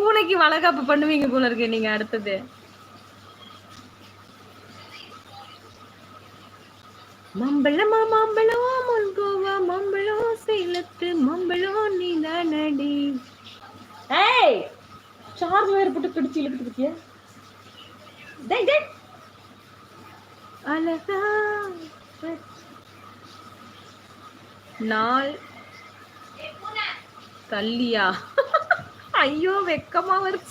பூனைக்கு வளகாப்பு பண்ணுவீங்க போல இருக்கு நீங்க அடுத்தது. மம்பளமா மாம்பழம் முன்கோவா மம்பளம் சேலத்து மம்பளம் நீ தானடி. ஏய் சார்ஜ் வேற போட்டு பிடிச்சி இழுக்கிட்டு இருக்கியா? டேய் டேய் அழகா நாள் தள்ளியா? ஐயோ வெக்கமா வருது.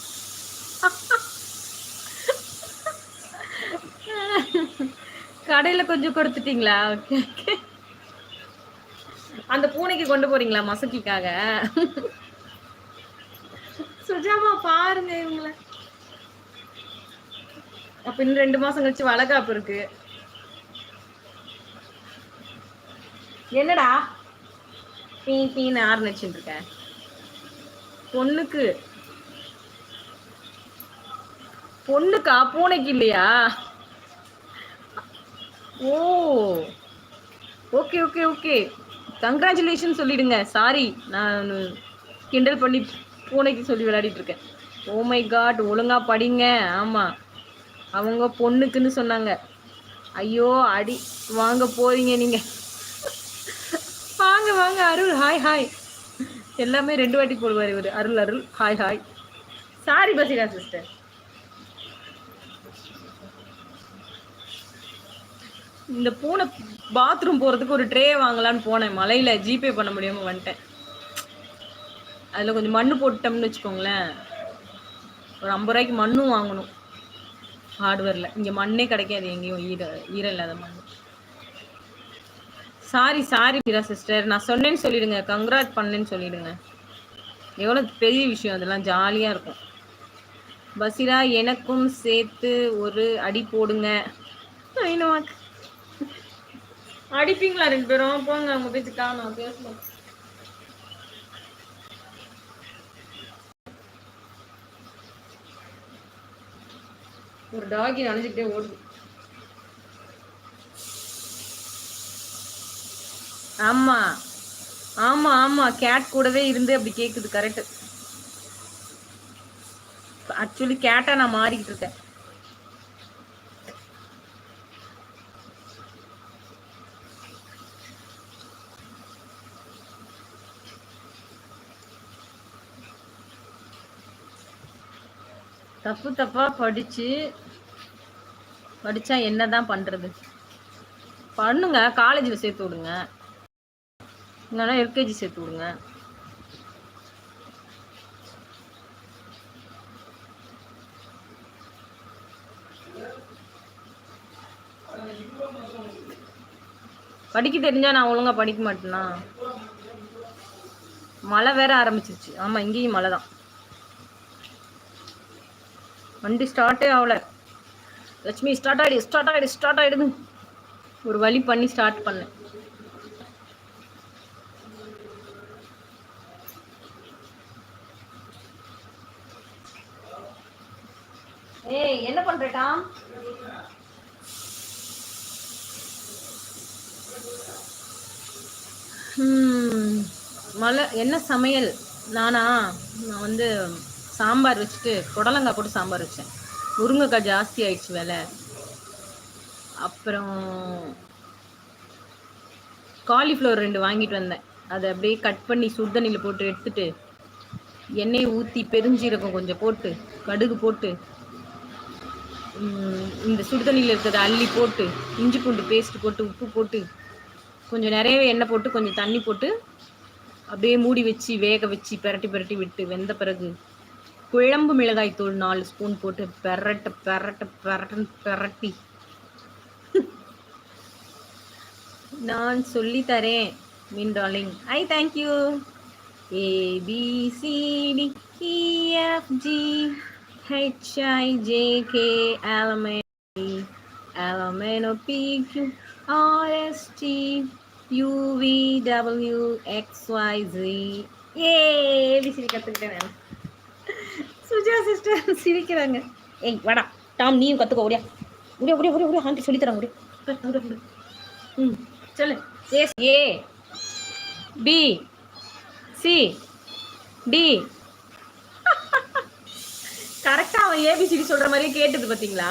கடையில கொஞ்சம் கொடுத்துட்டீங்களா? Okay okay. அந்த பூனைக்கு கொண்டு போறீங்களா மசக்கிக்காக? சுஜாமா பாருங்க இவங்கள. அப்ப இன்னும் 2 மாசம் கழிச்சு வளகாப்பு இருக்கு. என்னடா பீ பீன்னு ஆரம்பிச்சுட்டு இருக்க? பொண்ணுக்கா பூனைக்கு இல்லையா? ஓ ஓகே ஓகே ஓகே. கங்க்ராச்சுலேஷன் சொல்லிடுங்க. சாரி நான் கிண்டல் பண்ணி பூனைக்கு சொல்லி விளையாடிட்டு இருக்கேன். ஓ மை காட், ஒழுங்கா படிங்க. ஆமா அவங்க பொண்ணுக்குன்னு சொன்னாங்க. ஐயோ அடி வாங்க போறீங்க நீங்க. வாங்க வாங்க அருள் ஹாய் ஹாய். எல்லாமே 2 வாட்டி போடுவார் இவர். Arul Arul hi hi. Sorry பசிகா சிஸ்டர். இந்த பூனை பாத்ரூம் போகிறதுக்கு ஒரு ட்ரே வாங்கலான்னு போனேன். மலையில் ஜிபே பண்ண முடியாமல் வந்துட்டேன். அதில் கொஞ்சம் மண் போட்டோம்னு வச்சுக்கோங்களேன். ஒரு 50 ரூபாய்க்கு மண்ணும் வாங்கணும் ஹார்ட்வேரில். இங்கே மண்ணே கிடைக்காது எங்கேயும், ஈரம் இல்லாத மண். Sorry sorry Meera sister. நான் சொன்னேன்னு சொல்லிடுங்க, கங்க்ராட் பண்ணேன்னு சொல்லிடுங்க. எவ்வளோ பெரிய விஷயம், அதெல்லாம் ஜாலியாக இருக்கும். பசிரா எனக்கும் சேர்த்து ஒரு அடி போடுங்க. அடிப்பீங்களா 2 பேரும்? போங்க அவங்க பேச்சு காணும் பேசணும். ஒரு டாகி நனைஞ்சுக்கிட்டே ஓடுது. ஆமா ஆமா ஆமா கேட் கூடவே இருந்து அப்படி கேக்குது. கரெக்ட். ஆக்சுவலி கேட்டா நான் மாறிக்கிட்டு இருக்கேன். தப்பு தப்பா படிச்சா என்னதான் பண்றது? பண்ணுங்க, காலேஜில் சேர்த்து விடுங்க, இல்லைன்னா எல்கேஜி சேர்த்து விடுங்க. படிக்க தெரிஞ்சா நான் ஒழுங்கா படிக்க மாட்டேனா? மழை வேற ஆரம்பிச்சிருச்சு. ஆமா இங்கேயும் மழை தான். வண்டி ஸ்டார்ட்டே ஆகல. லட்சுமி ஸ்டார்ட் ஆயிடுது. ஒரு வழி பண்ணி ஸ்டார்ட் பண்ணேன். ஏய் என்ன பண்றடா? மழை என்ன சமையல்? நான் வந்து சாம்பார் வச்சுட்டு புடலங்காய் போட்டு சாம்பார் வச்சேன். முருங்கைக்காய் ஜாஸ்தி ஆயிடுச்சு விலை. அப்புறம் காலிஃப்ளவர் 2 வாங்கிட்டு வந்தேன். அதை அப்படியே கட் பண்ணி சுடுதண்ணியில் போட்டு எடுத்துட்டு எண்ணெயை ஊற்றி பெருஞ்சீரகம் கொஞ்சம் போட்டு கடுகு போட்டு இந்த சுடுதண்ணியில் இருக்கிறத அள்ளி போட்டு இஞ்சி பூண்டு பேஸ்ட் போட்டு உப்பு போட்டு கொஞ்சம் நிறையவே எண்ணெய் போட்டு கொஞ்சம் தண்ணி போட்டு அப்படியே மூடி வச்சு வேக வச்சு பெரட்டி விட்டு வெந்த பிறகு குழம்பு மிளகாய் தூள் 4 ஸ்பூன் போட்டு பெரட்டி நான் சொல்லி தரேன் மீன் darling. I thank you. ABCD EFG HIJK LMNO PQ RST UVWXYZ. ABCD கற்றுக்கிட்டேன். சுஜா சிஸ்டர் சிரிக்கிறாங்க. ஏய் வாடா டாம், நீயும் கற்றுக்கோ. ஓடியா ஓடியா ஓடியா ஓடியா ஓடியா ஆண்டி சொல்லித்தராங்க. ஓடியா சொல்லு. A B C D அவன் ஏபிசிடி சொல்ற மாதிரியே கேட்டது பாத்தீங்களா?